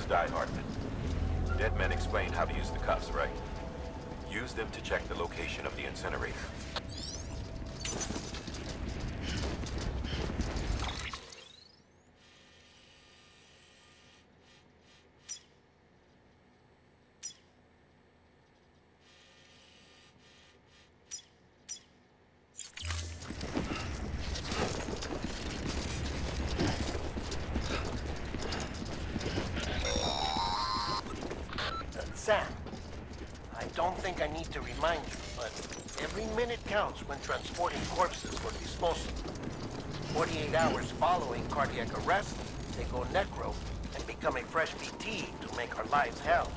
die, Hartman. Dead men explain how to use the cuffs, right? Use them to check the location of the incinerator. Sam, I don't think I need to remind you, but every minute counts when transporting corpses for disposal. 48 hours following cardiac arrest, they go necro and become a fresh BT to make our lives hell.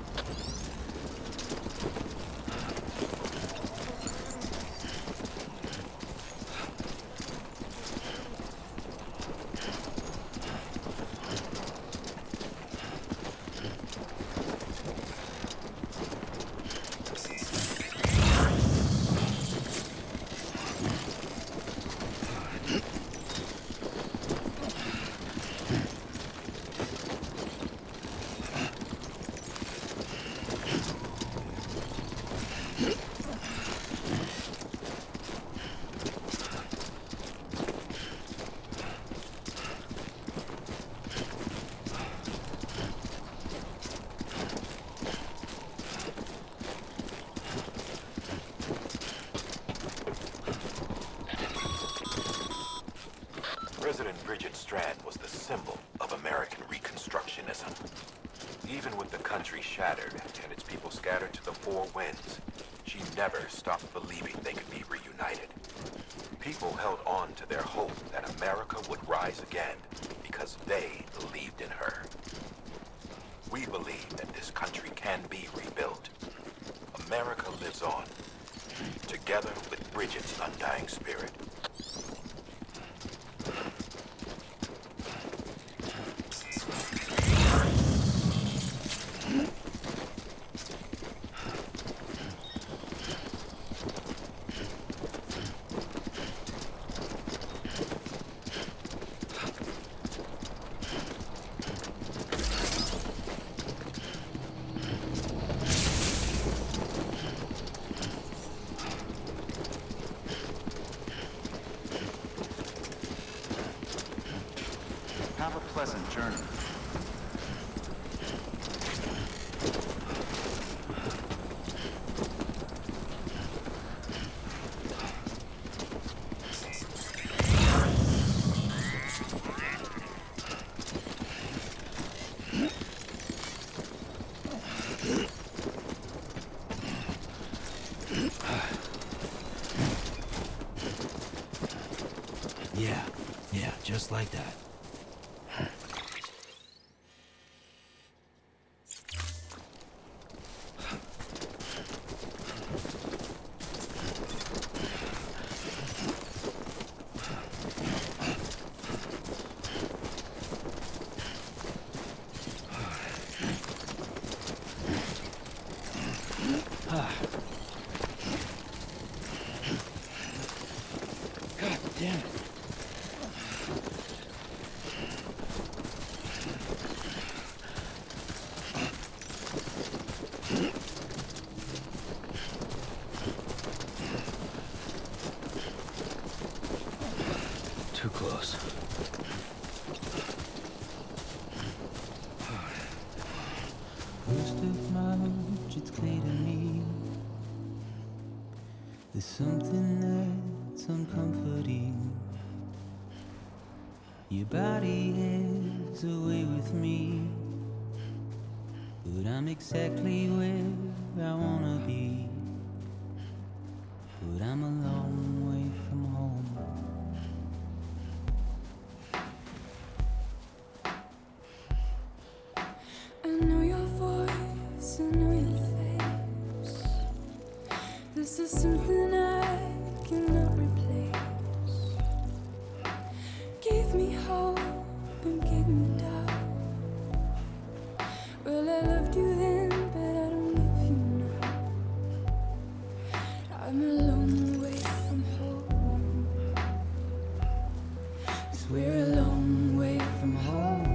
Was the symbol of American Reconstructionism. Even with the country shattered and its people scattered to the four winds, she never stopped believing they could be reunited. People held on to their hope that America would rise again because they believed in her. We believe that this country can be rebuilt. America lives on, together with Bridget's undying spirit. Have a pleasant journey. Yeah, just like that. God damn it. Too close. First of March, it's clear to me there's something that's uncomforting. Your body is away with me, but I'm exactly where I wanna be. But I'm a long way from home. I know your voice, I know your face. This is something I cannot replace. Gave me hope and gave me doubt. Well, I loved you then, but I don't love you now. I'm a long way from home. 'Cause we're a long way from home.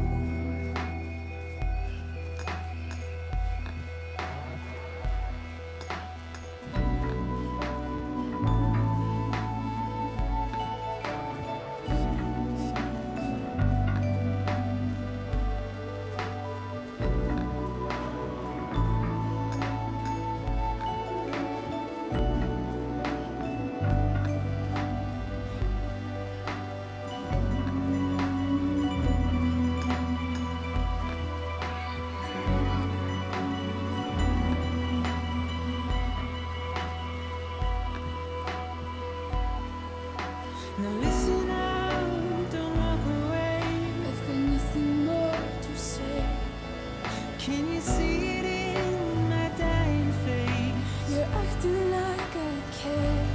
Now listen out, don't walk away. I've got nothing more to say. Can you see it in my dying face? You're acting like I care.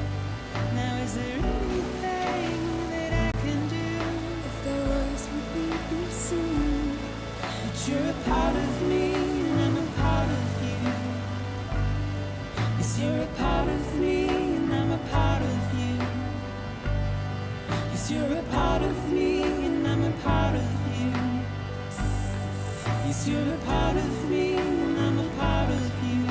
Now is there anything that I can do? If there was, would we be seen? But you're a part of me and I'm a part of you. Yes, you're a part of me and I'm a part of you. Yes, you're a part of me and I'm a part of you. Yes, you're a part of me and I'm a part of you.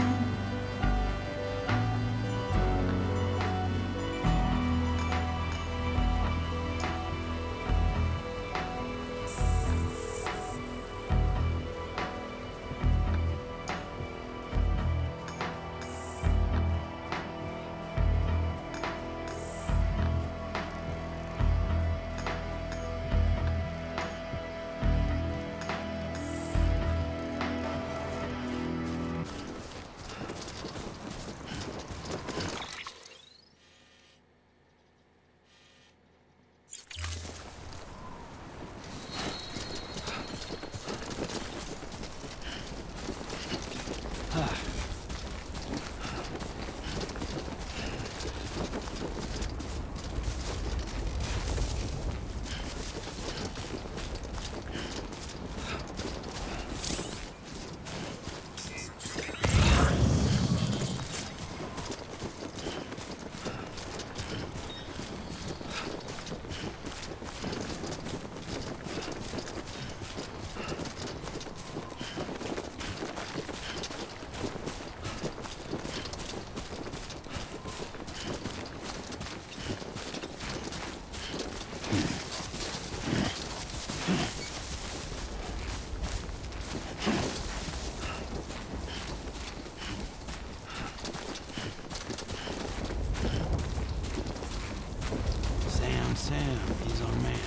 Sam, he's our man.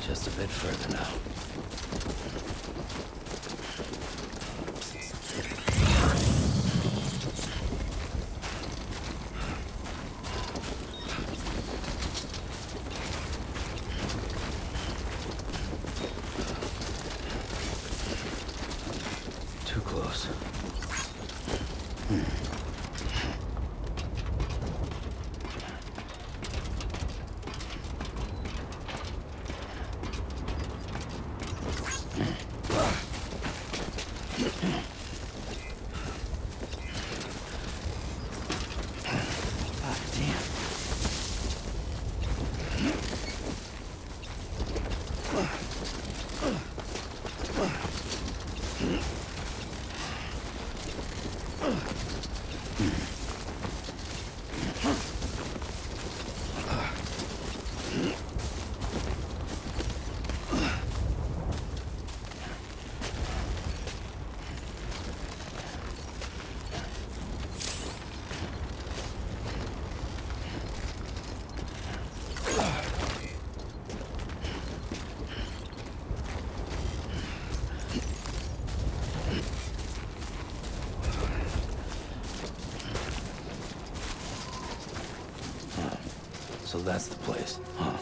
Just a bit further now. Too close. Ah, damn. So that's the place, huh?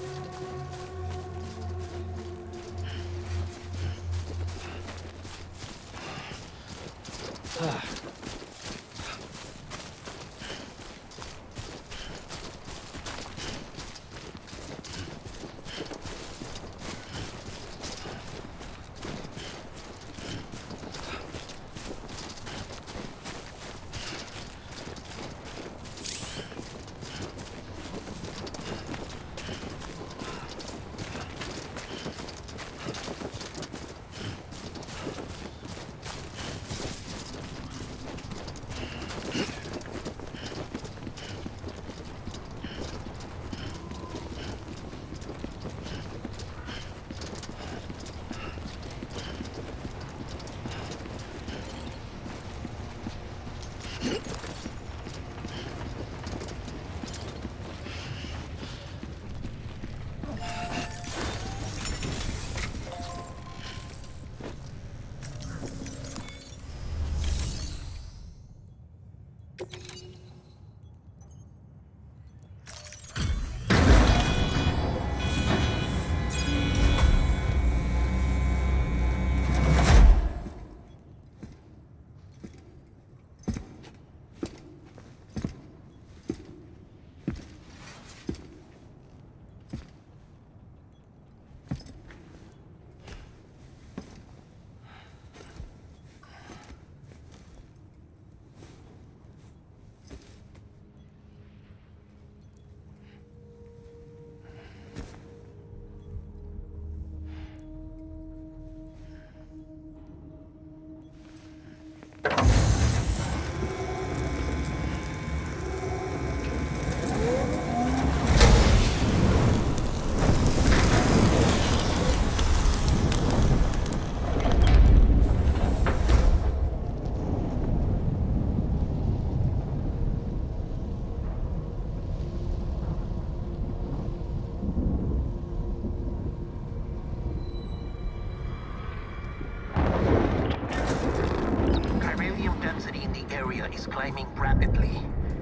climbing rapidly.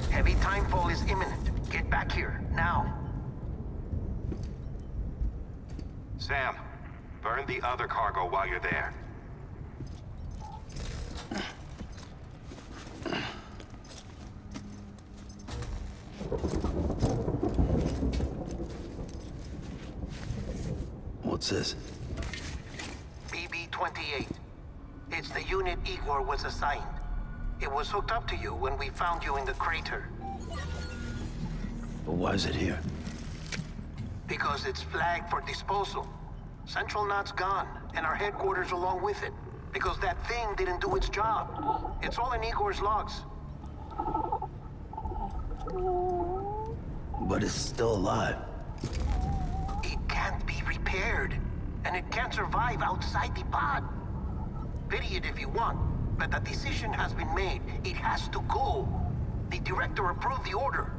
Heavy timefall is imminent. Get back here, now. Sam, burn the other cargo while you're there. What's this? BB-28. It's the unit Igor was assigned. It was hooked up to you when we found you in the crater. But why is it here? Because it's flagged for disposal. Central Knot's gone, and our headquarters along with it. Because that thing didn't do its job. It's all in Igor's logs. But it's still alive. It can't be repaired, and it can't survive outside the pod. Pity it if you want, but the decision has been made. It has to go. The director approved the order.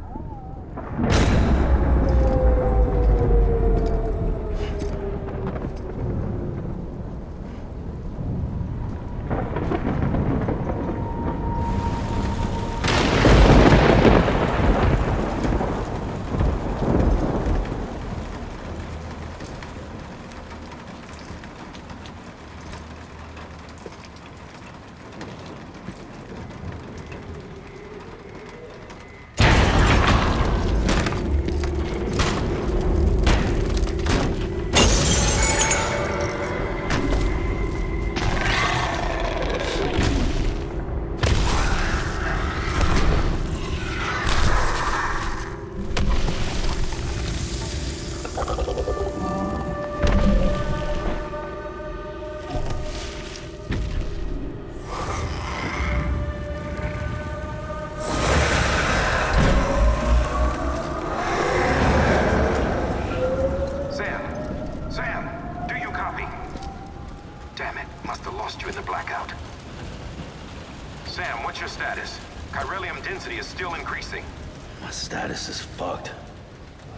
My status is fucked.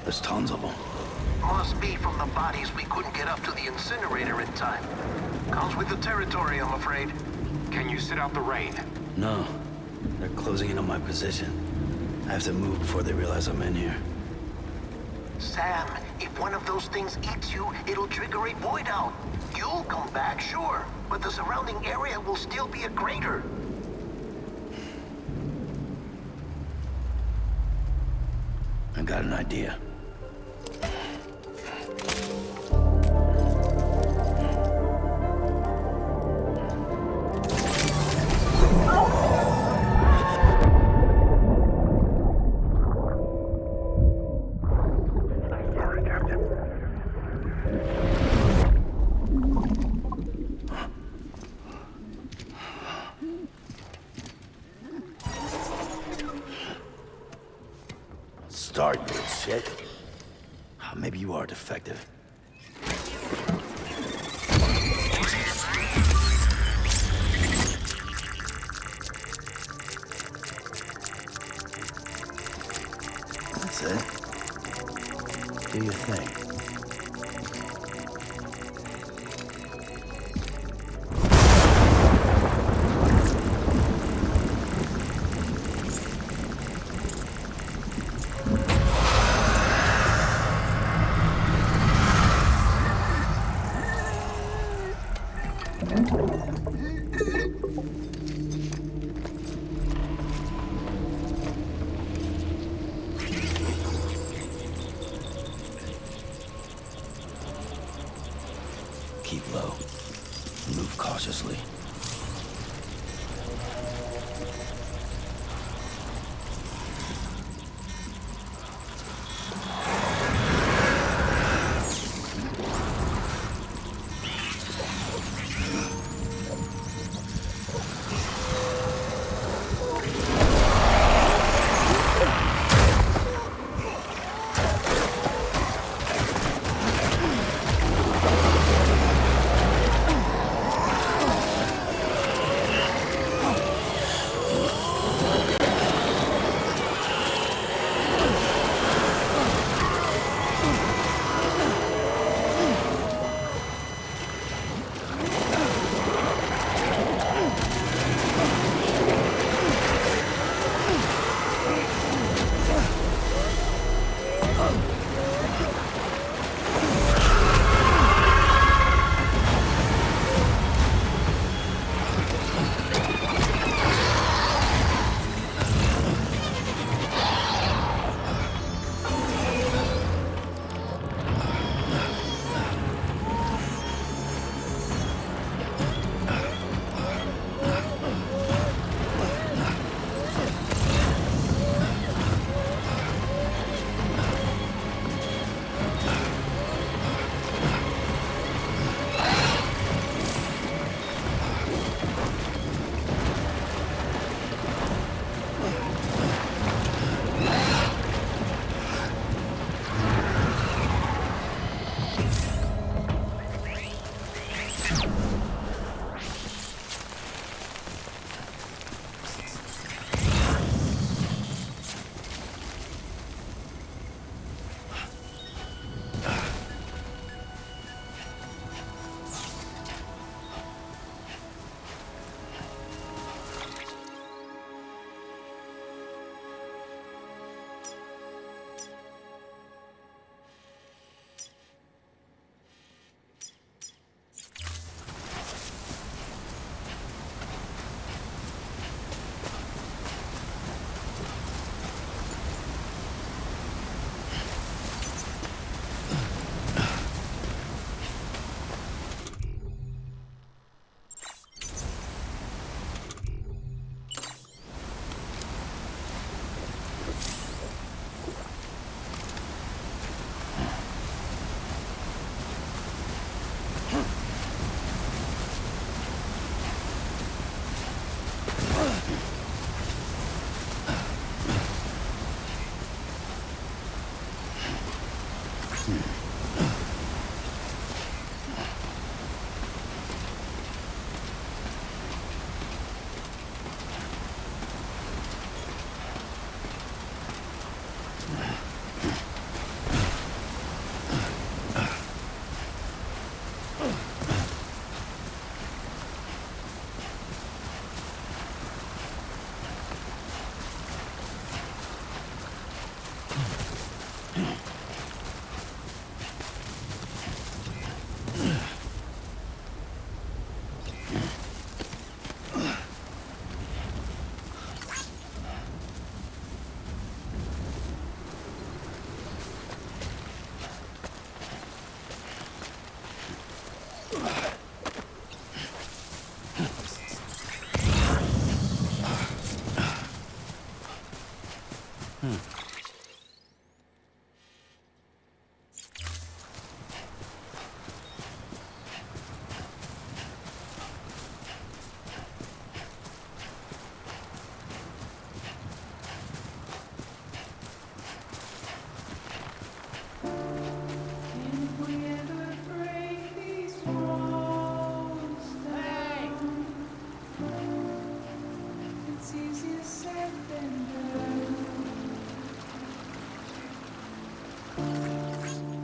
There's tons of them. Must be from the bodies we couldn't get up to the incinerator in time. Comes with the territory, I'm afraid. Can you sit out the rain? No. They're closing in on my position. I have to move before they realize I'm in here. Sam, if one of those things eats you, it'll trigger a void out. You'll come back, sure, but the surrounding area will still be a crater. I got an idea. Sorry, Captain. Start, you little shit. Maybe you are defective. That's it. Do your thing. Keep low. Move cautiously.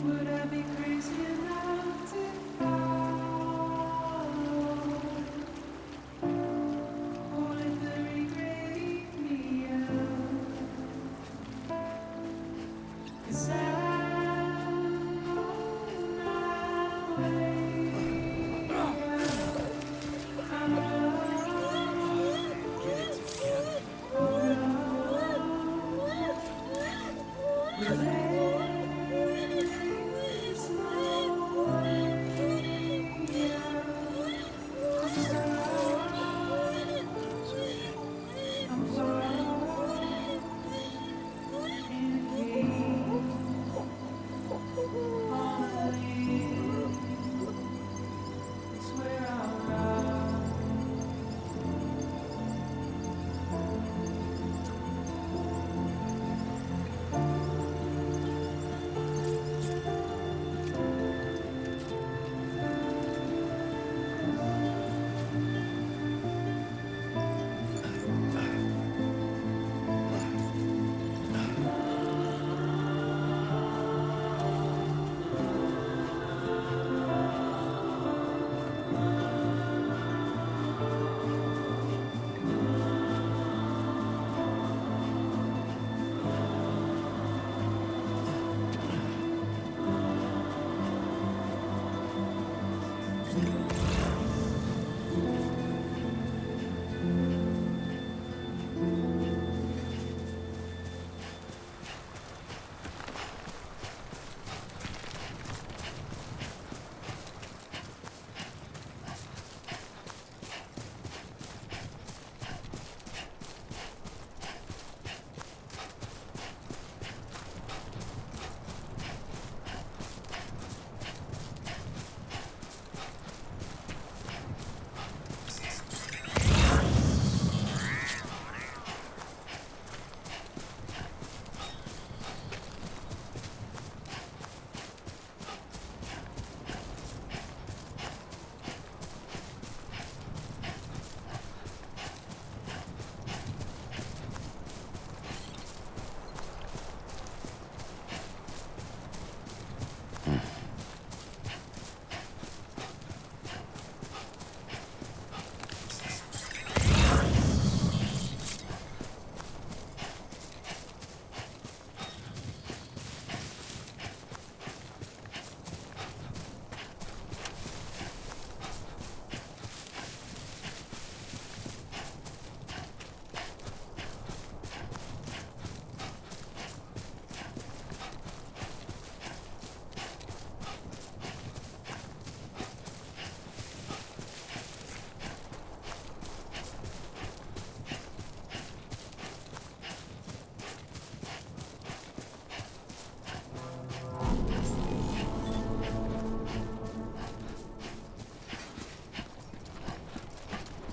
Would I be crazy enough to follow? Or let the regret eat me up? 'Cause I'm on my way.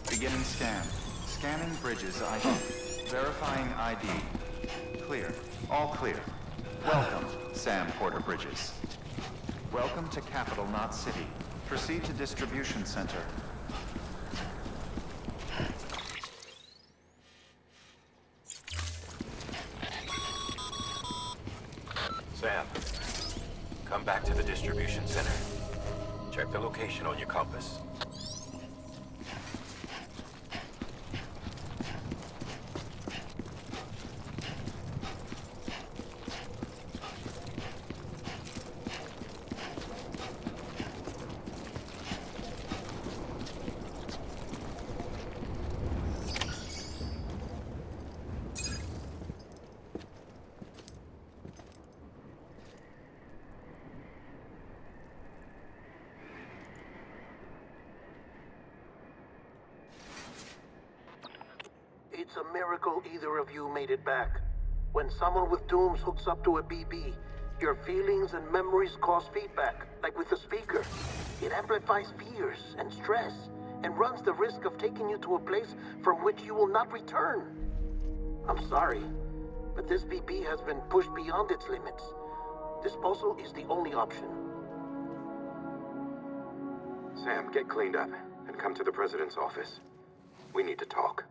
Beginning scan. Scanning bridges ID. Verifying ID. Clear. All clear. Welcome, Sam Porter Bridges. Welcome to Capital Knot City. Proceed to distribution center. Sam, come back to the distribution center. Check the location on your compass. It's a miracle either of you made it back. When someone with dooms hooks up to a BB, your feelings and memories cause feedback, like with a speaker. It amplifies fears and stress, and runs the risk of taking you to a place from which you will not return. I'm sorry, but this BB has been pushed beyond its limits. Disposal is the only option. Sam, get cleaned up and come to the president's office. We need to talk.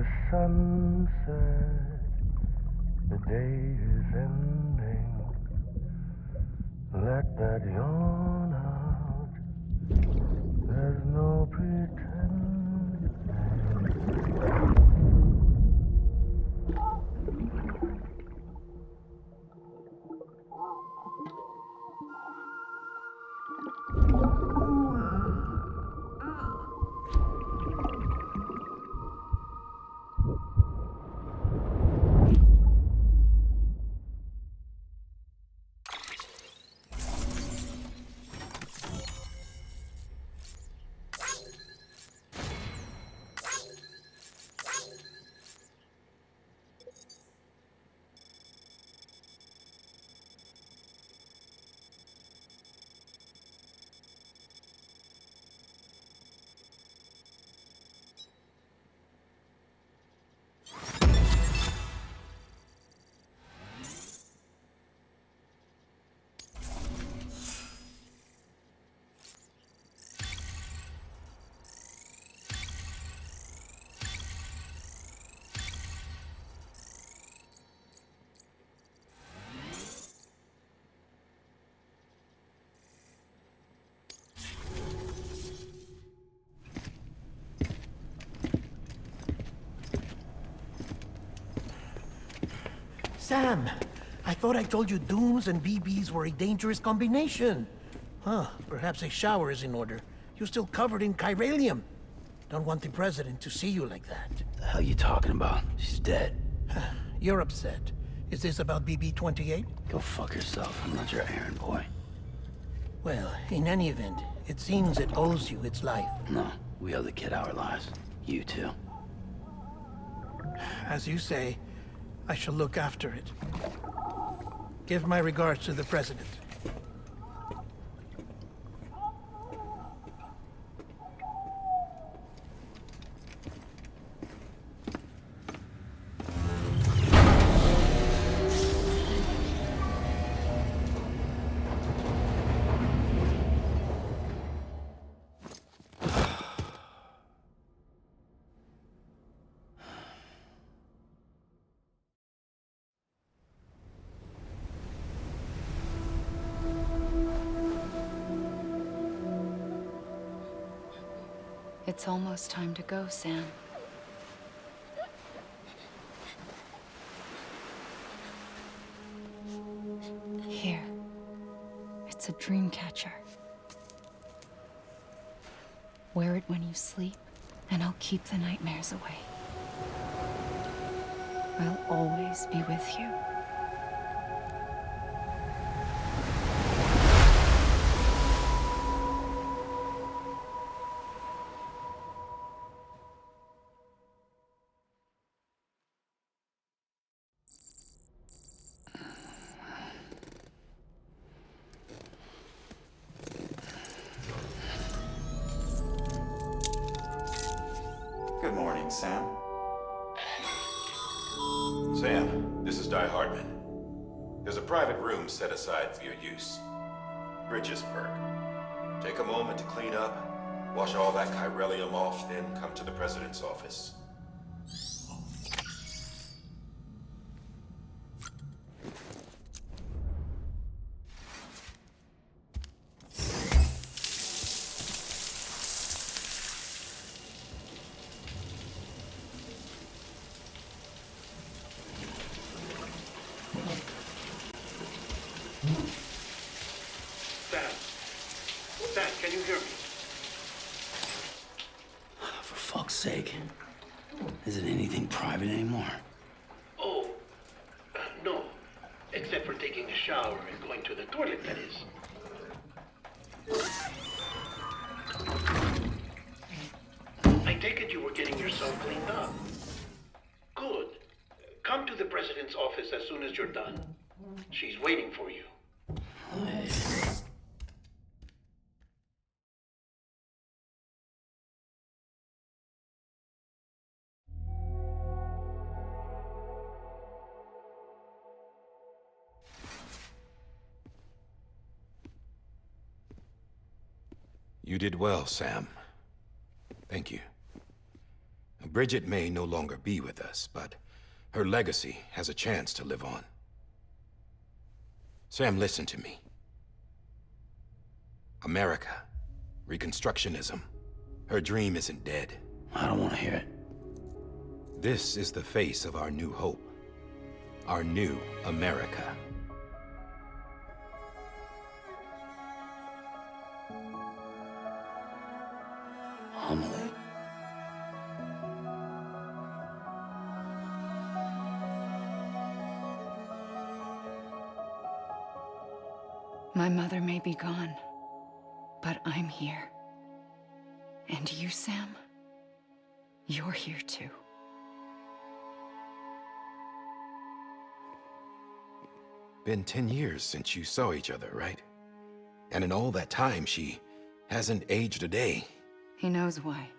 the sunset, the day is ending. Let that yawn out. There's no pretending. Sam, I thought I told you dooms and BBs were a dangerous combination. Huh, perhaps a shower is in order. You're still covered in chiralium. Don't want the president to see you like that. The hell you talking about? She's dead. You're upset. Is this about BB-28? Go fuck yourself. I'm not your errand boy. Well, in any event, it seems it owes you its life. No, we owe the kid our lives. You too. As you say, I shall look after it. Give my regards to the president. It's almost time to go, Sam. Here. It's a dream catcher. Wear it when you sleep, and I'll keep the nightmares away. I'll always be with you. Good morning, Sam. Sam, this is Di Hartman. There's a private room set aside for your use. Bridges perk. Take a moment to clean up, wash all that chiralium off, then come to the president's office. Sam, can you hear me? For fuck's sake. Is it anything private anymore? Oh, no. Except for taking a shower and going to the toilet, that is. I take it you were getting yourself cleaned up. Good. Come to the president's office as soon as you're done. She's waiting for you. You did well, Sam. Thank you. Bridget may no longer be with us, but her legacy has a chance to live on. Sam, listen to me. America, Reconstructionism, her dream isn't dead. I don't want to hear it. This is the face of our new hope. Our new America. Homily. My mother may be gone, but I'm here. And you, Sam? You're here too. Been 10 years since you saw each other, right? And in all that time, she hasn't aged a day. He knows why.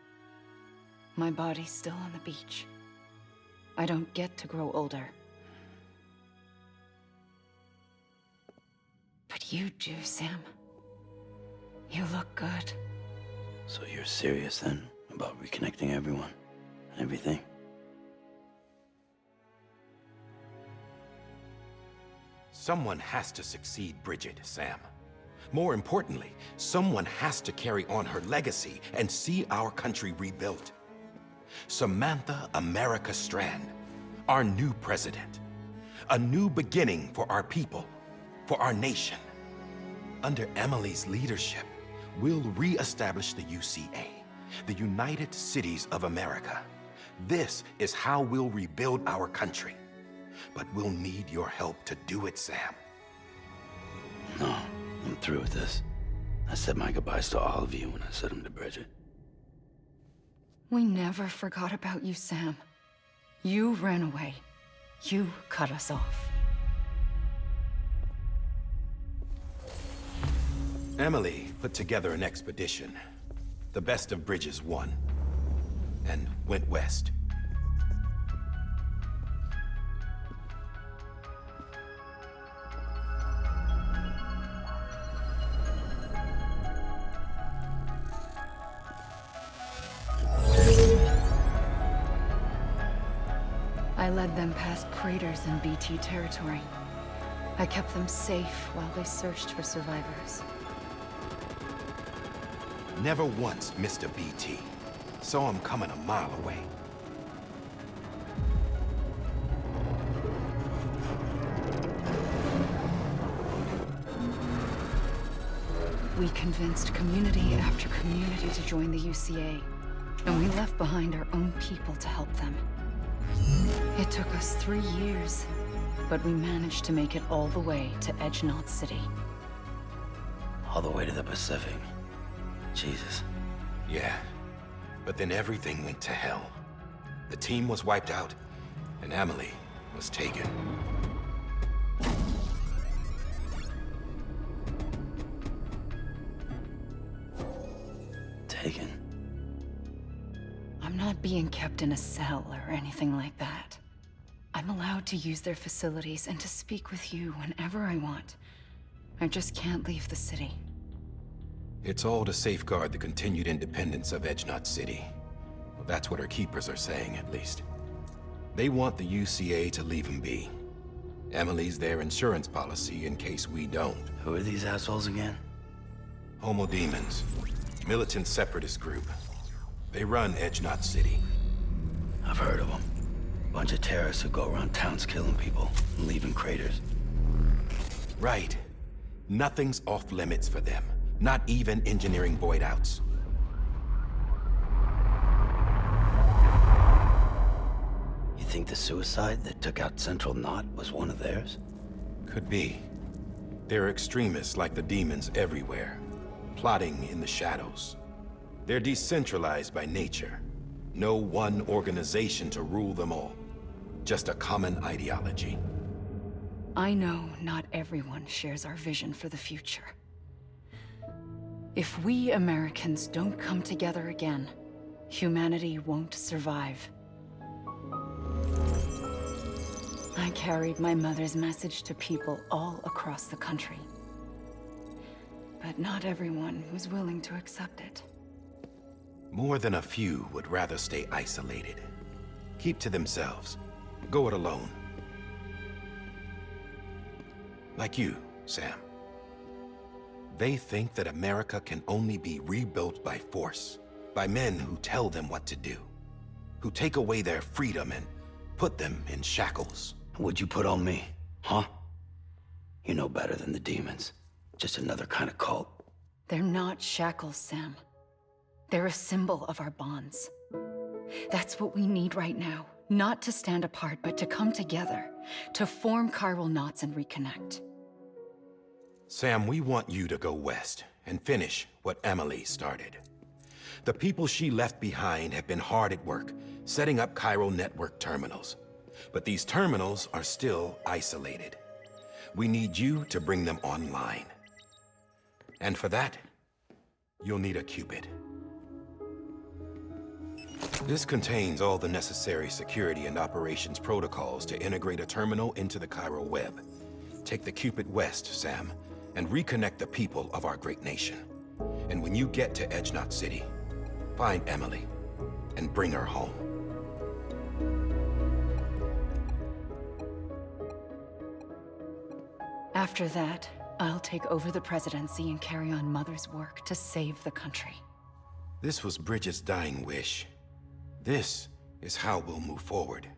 My body's still on the beach. I don't get to grow older. But you do, Sam. You look good. So you're serious then about reconnecting everyone and everything? Someone has to succeed Bridget, Sam. More importantly, someone has to carry on her legacy and see our country rebuilt. Samantha America Strand, our new president. A new beginning for our people, for our nation. Under Emily's leadership, we'll re-establish the UCA, the United Cities of America. This is how we'll rebuild our country. But we'll need your help to do it, Sam. No, I'm through with this. I said my goodbyes to all of you when I said them to Bridget. We never forgot about you, Sam. You ran away. You cut us off. Emily put together an expedition. The best of Bridges won. And went west. I led them past craters in BT territory. I kept them safe while they searched for survivors. Never once missed a BT. Saw him coming a mile away. We convinced community after community to join the UCA, and we left behind our own people to help them. It took us 3 years, but we managed to make it all the way to Edgenot City. All the way to the Pacific. Jesus. Yeah, but then everything went to hell. The team was wiped out, and Emily was taken. Taken? I'm not being kept in a cell or anything like that. I'm allowed to use their facilities and to speak with you whenever I want. I just can't leave the city. It's all to safeguard the continued independence of Edgenot City. Well, that's what our keepers are saying, at least. They want the UCA to leave him be. Emily's their insurance policy in case we don't. Who are these assholes again? Homo Demons. Militant separatist group. They run Edgenot City. I've heard of them. Bunch of terrorists who go around towns killing people and leaving craters. Right. Nothing's off limits for them. Not even engineering void outs. You think the suicide that took out Central Knot was one of theirs? Could be. There are extremists like the demons everywhere, plotting in the shadows. They're decentralized by nature. No one organization to rule them all. Just a common ideology. I know not everyone shares our vision for the future. If we Americans don't come together again, humanity won't survive. I carried my mother's message to people all across the country. But not everyone was willing to accept it. More than a few would rather stay isolated. Keep to themselves. Go it alone. Like you, Sam. They think that America can only be rebuilt by force, by men who tell them what to do, who take away their freedom and put them in shackles. What'd you put on me, huh? You know better than the demons. Just another kind of cult. They're not shackles, Sam. They're a symbol of our bonds. That's what we need right now. Not to stand apart, but to come together. To form chiral knots and reconnect. Sam, we want you to go west and finish what Emily started. The people she left behind have been hard at work, setting up chiral network terminals. But these terminals are still isolated. We need you to bring them online. And for that, you'll need a Cupid. This contains all the necessary security and operations protocols to integrate a terminal into the chiral web. Take the Cupid west, Sam, and reconnect the people of our great nation. And when you get to Edge Knot City, find Emily and bring her home. After that, I'll take over the presidency and carry on Mother's work to save the country. This was Bridget's dying wish. This is how we'll move forward.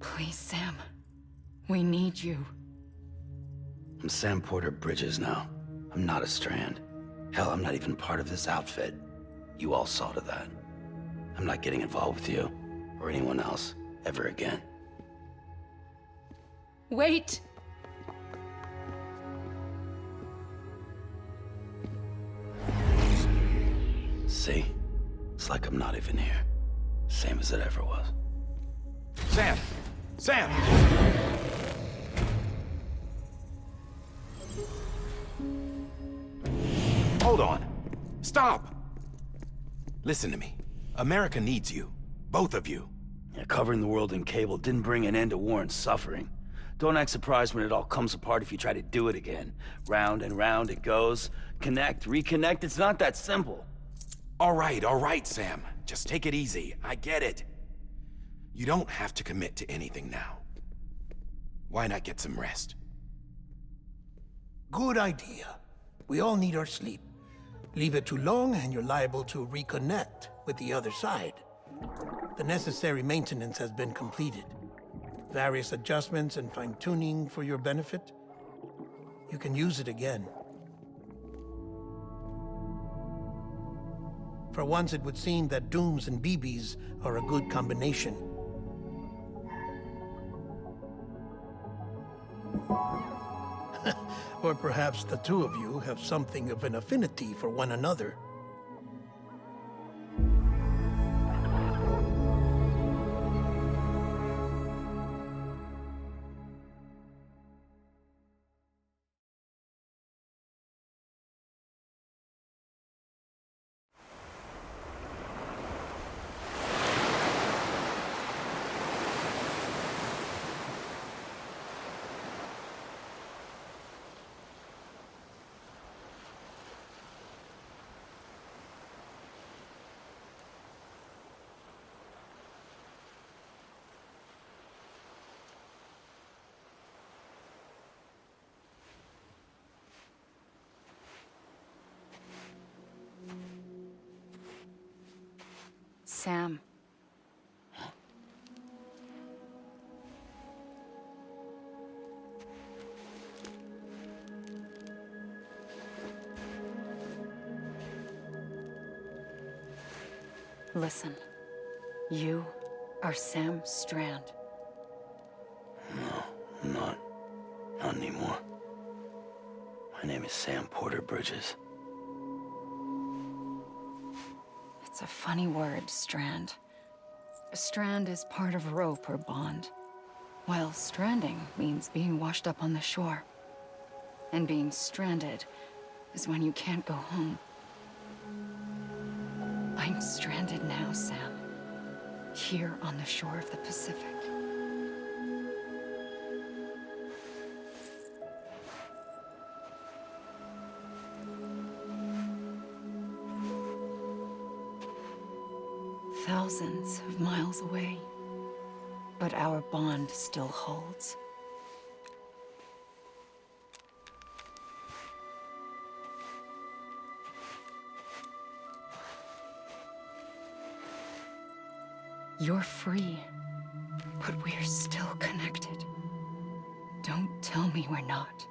Please, Sam. We need you. I'm Sam Porter Bridges now. I'm not a Strand. Hell, I'm not even part of this outfit. You all saw to that. I'm not getting involved with you, or anyone else, ever again. Wait! See? It's like I'm not even here. Same as it ever was. Sam! Sam! Hold on. Stop! Listen to me. America needs you. Both of you. Yeah, covering the world in cable didn't bring an end to war and suffering. Don't act surprised when it all comes apart if you try to do it again. Round and round it goes. Connect, reconnect, it's not that simple. All right, Sam. Just take it easy. I get it. You don't have to commit to anything now. Why not get some rest? Good idea. We all need our sleep. Leave it too long and you're liable to reconnect with the other side. The necessary maintenance has been completed. Various adjustments and fine-tuning for your benefit. You can use it again. For once, it would seem that Dooms and BBs are a good combination. Or perhaps the two of you have something of an affinity for one another. Sam. Listen. You are Sam Strand. No, I'm not. Not anymore. My name is Sam Porter Bridges. It's a funny word, strand. A strand is part of rope or bond, while stranding means being washed up on the shore. And being stranded is when you can't go home. I'm stranded now, Sam. Here on the shore of the Pacific. thousands of miles away, but our bond still holds. You're free, but we're still connected. Don't tell me we're not.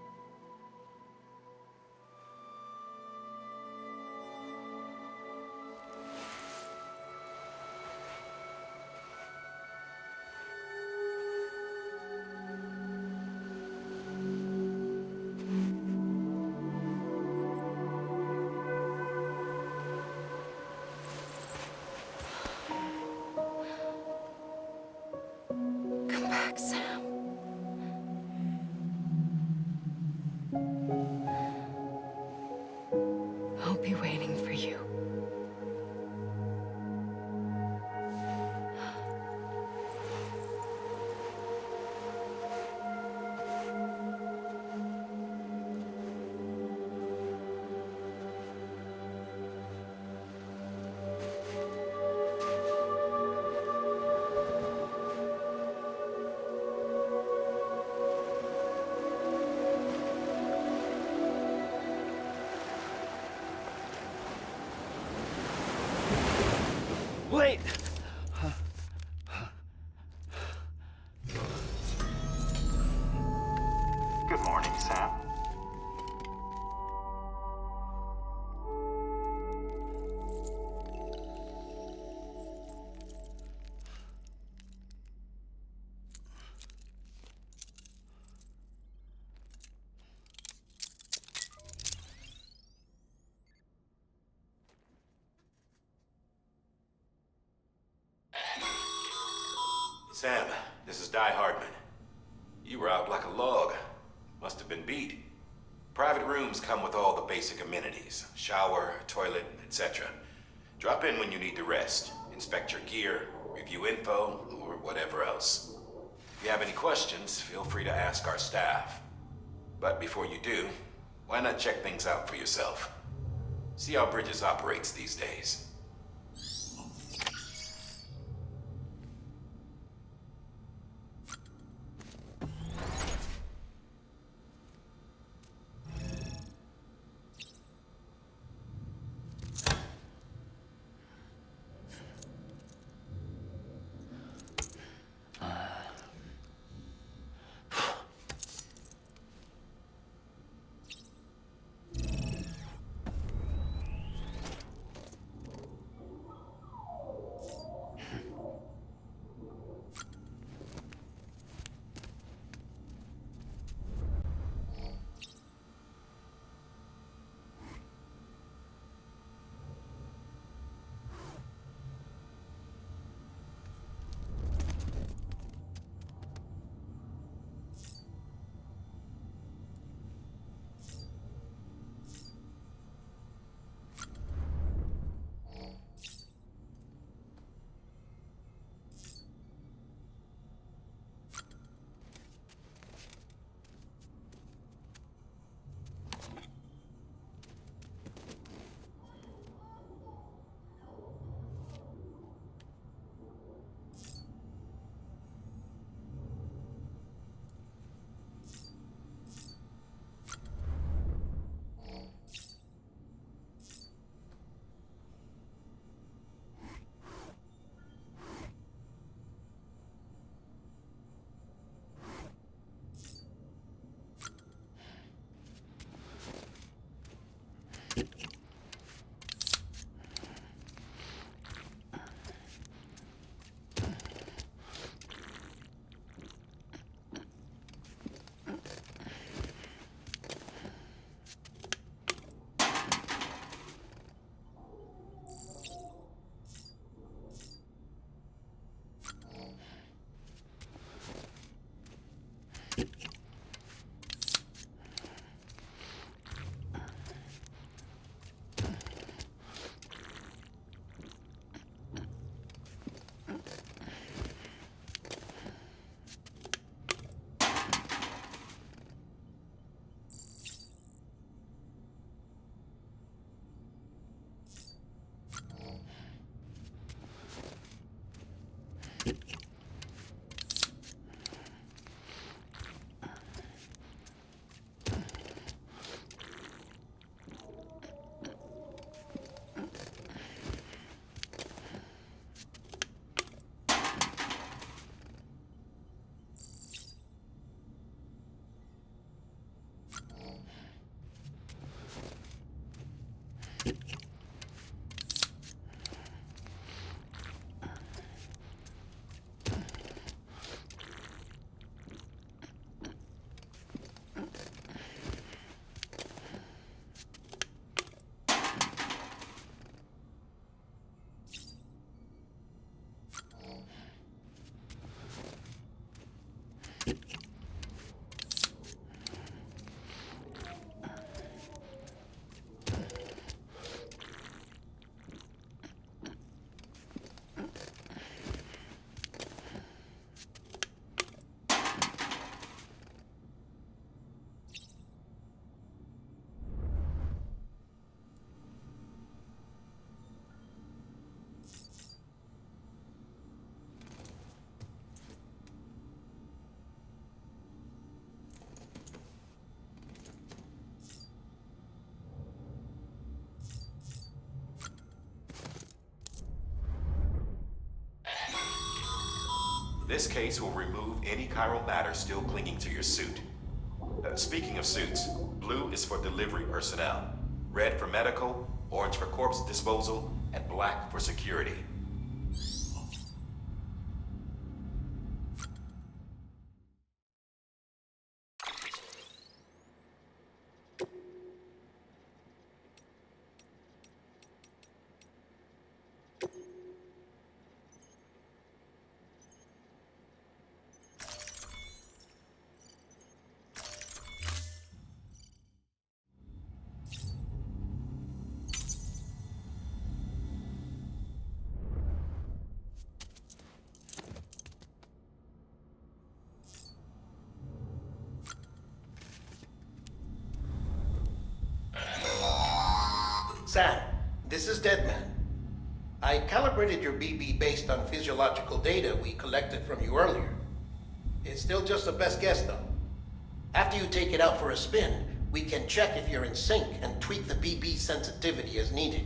Come back, Sam. I'll be waiting for you. Wait! Good morning, Sam. Sam, this is Die Hardman. You were out like a log. Must have been beat. Private rooms come with all the basic amenities. Shower, toilet, etc. Drop in when you need to rest. Inspect your gear, review info, or whatever else. If you have any questions, feel free to ask our staff. But before you do, why not check things out for yourself? See how Bridges operates these days. This case will remove any chiral matter still clinging to your suit. Speaking of suits, blue is for delivery personnel, red for medical, orange for corpse disposal, and black for security. Sam, this is Deadman. I calibrated your BB based on physiological data we collected from you earlier. It's still just a best guess, though. After you take it out for a spin, we can check if you're in sync and tweak the BB sensitivity as needed.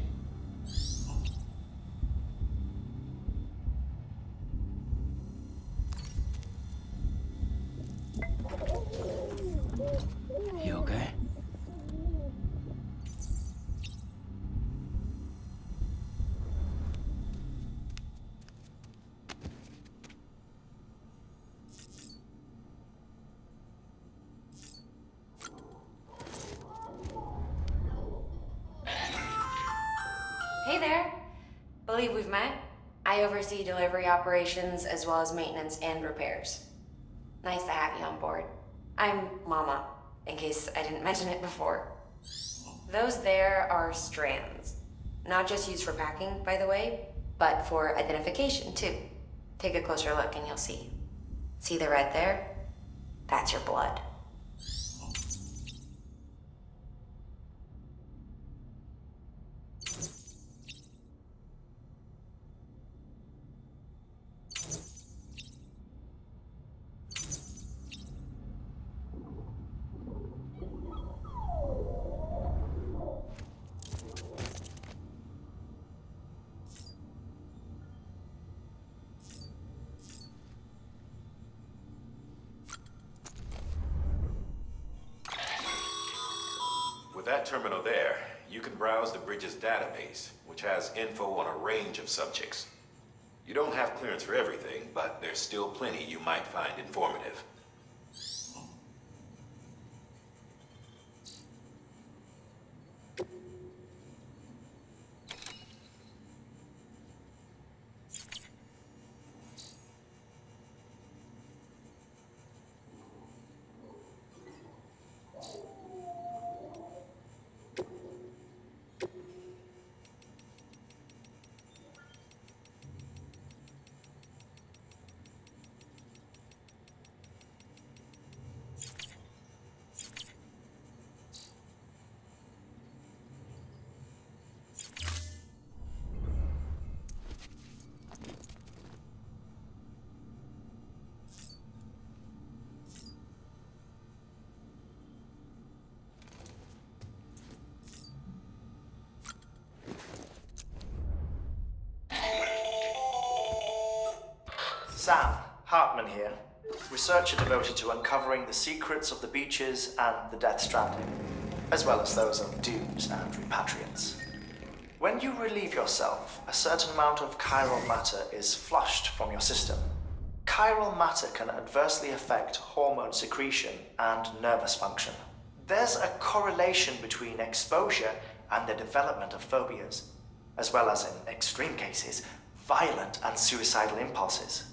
You okay? Hey there. Believe we've met. I oversee delivery operations as well as maintenance and repairs. Nice to have you on board. I'm Mama, in case I didn't mention it before. Those there are strands. Not just used for packing, by the way, but for identification too. Take a closer look and you'll see. See the red there? That's your blood. With that terminal there, you can browse the bridge's database, which has info on a range of subjects. You don't have clearance for everything, but there's still plenty you might find informative. Sam, Hartman here, researcher devoted to uncovering the secrets of the beaches and the Death Stranding, as well as those of dooms and repatriants. When you relieve yourself, a certain amount of chiral matter is flushed from your system. Chiral matter can adversely affect hormone secretion and nervous function. There's a correlation between exposure and the development of phobias, as well as, in extreme cases, violent and suicidal impulses.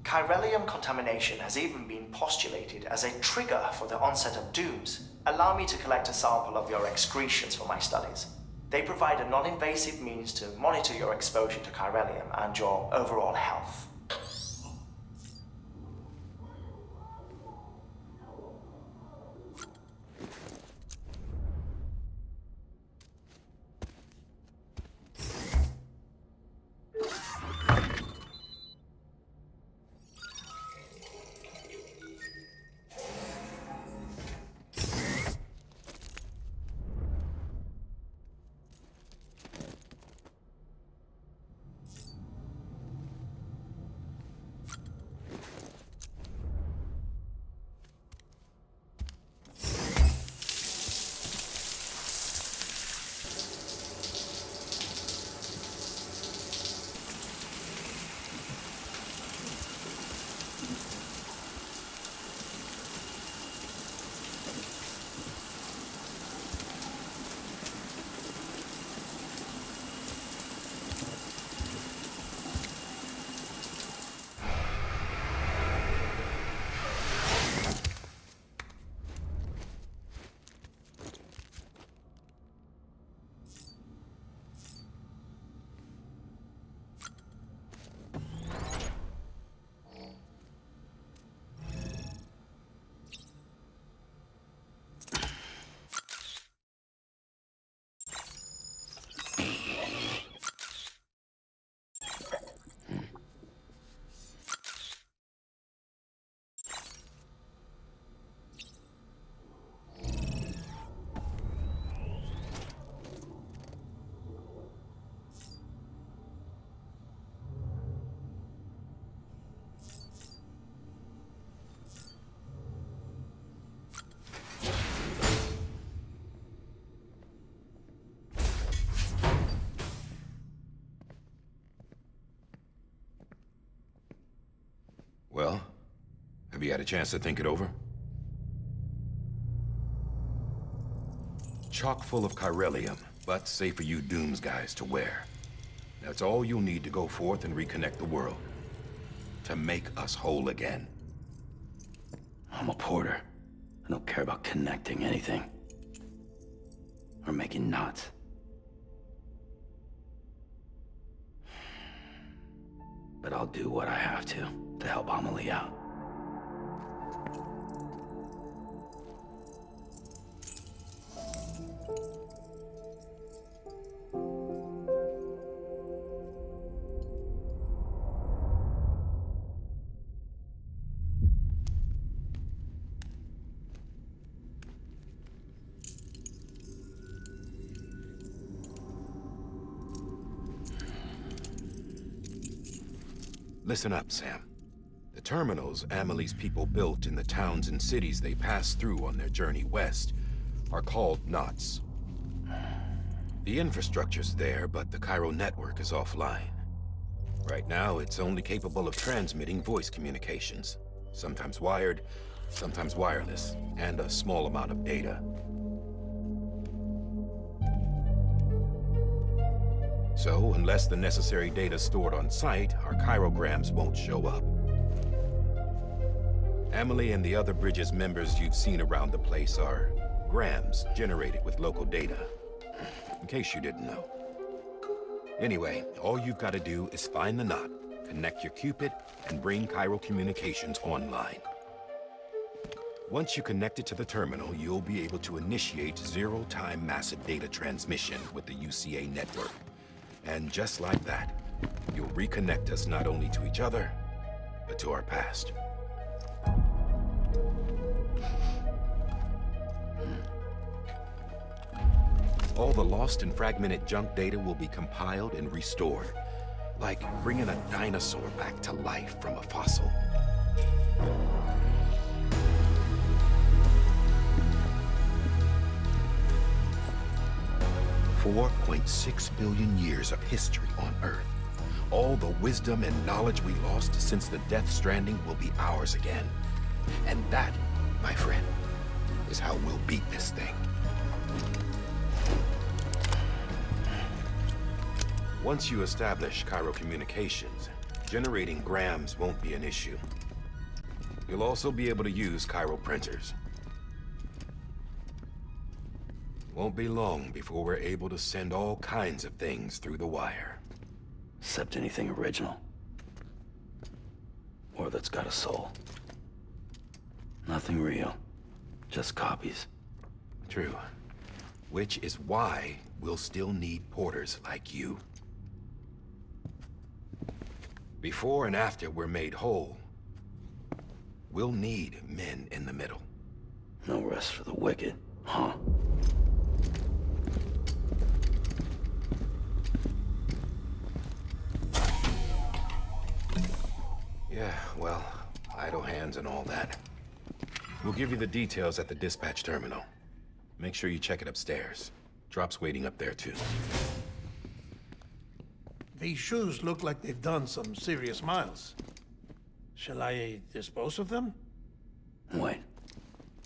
Chiralium contamination has even been postulated as a trigger for the onset of dooms. Allow me to collect a sample of your excretions for my studies. They provide a non-invasive means to monitor your exposure to chiralium and your overall health. Have you had a chance to think it over? Chock full of chiralium, but safe for you Dooms guys to wear. That's all you'll need to go forth and reconnect the world. To make us whole again. I'm a porter. I don't care about connecting anything. Or making knots. But I'll do what I have to help Amelie out. Listen up, Sam. The terminals Amelie's people built in the towns and cities they passed through on their journey west are called knots. The infrastructure's there, but the Cairo network is offline. Right now, it's only capable of transmitting voice communications. Sometimes wired, sometimes wireless, and a small amount of data. So, unless the necessary data's stored on site, our chirograms won't show up. Amelie and the other Bridges members you've seen around the place are grams generated with local data. In case you didn't know. Anyway, all you've got to do is find the knot, connect your Cupid, and bring Cairo communications online. Once you connect it to the terminal, you'll be able to initiate zero-time massive data transmission with the UCA network. And just like that, you'll reconnect us not only to each other, but to our past. All the lost and fragmented junk data will be compiled and restored, like bringing a dinosaur back to life from a fossil. $4.6 billion years of history on Earth. All the wisdom and knowledge we lost since the Death Stranding will be ours again. And that, my friend, is how we'll beat this thing. Once you establish Cairo communications, generating grams won't be an issue. You'll also be able to use Cairo printers. Won't be long before we're able to send all kinds of things through the wire. Except anything original. Or that's got a soul. Nothing real. Just copies. True. Which is why we'll still need porters like you. Before and after we're made whole, we'll need men in the middle. No rest for the wicked, huh? Yeah, well, idle hands and all that. We'll give you the details at the dispatch terminal. Make sure you check it upstairs. Drop's waiting up there, too. These shoes look like they've done some serious miles. Shall I dispose of them? Wait.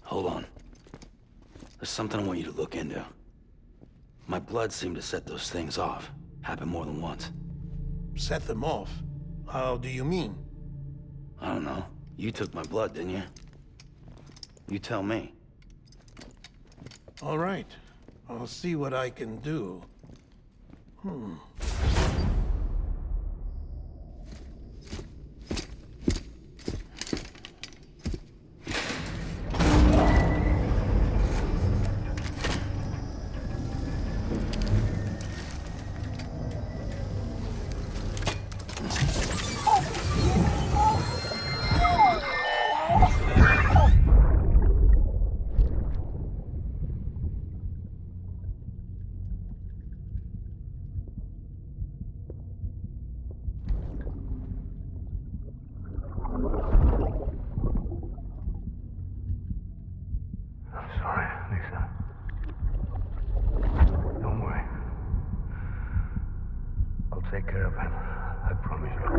Hold on. There's something I want you to look into. My blood seemed to set those things off. Happened more than once. Set them off? How do you mean? I don't know. You took my blood, didn't you? You tell me. All right. I'll see what I can do. Take care of him. I promise you.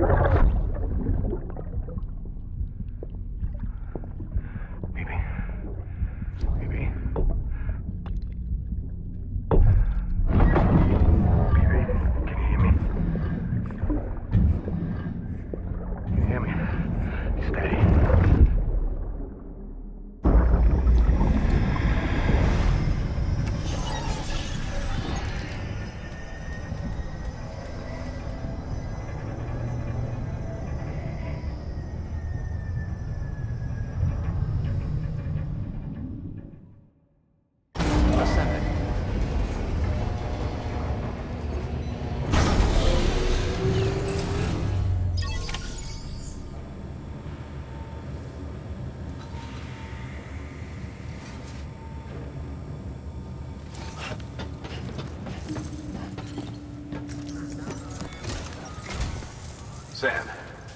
Sam,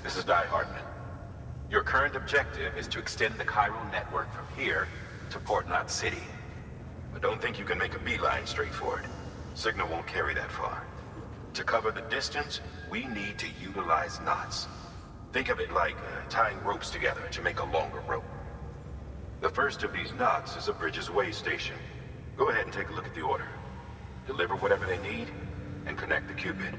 this is GabeHype. Your current objective is to extend the chiral network from here to Port Knot City. But don't think you can make a beeline straight for it. Signal won't carry that far. To cover the distance, we need to utilize knots. Think of it like tying ropes together to make a longer rope. The first of these knots is a Bridges way station. Go ahead and take a look at the order. Deliver whatever they need, and connect the Cupid.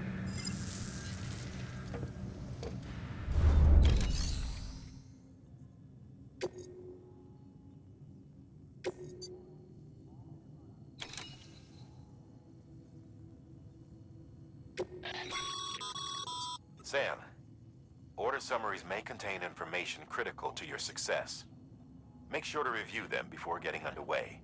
Sam, order summaries may contain information critical to your success. Make sure to review them before getting underway.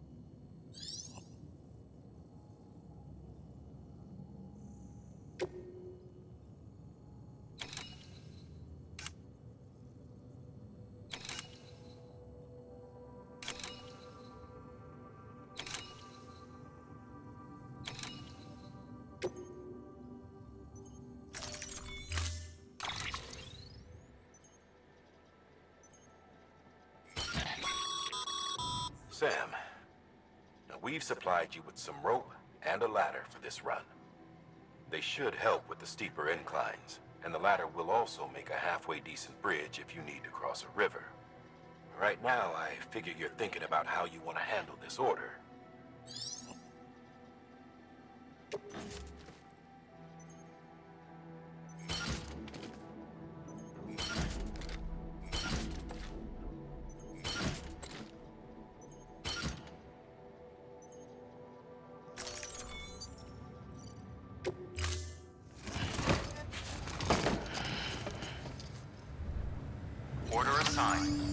Sam, now we've supplied you with some rope and a ladder for this run. They should help with the steeper inclines, and the ladder will also make a halfway decent bridge if you need to cross a river. Right now, I figure you're thinking about how you want to handle this order. Order assigned.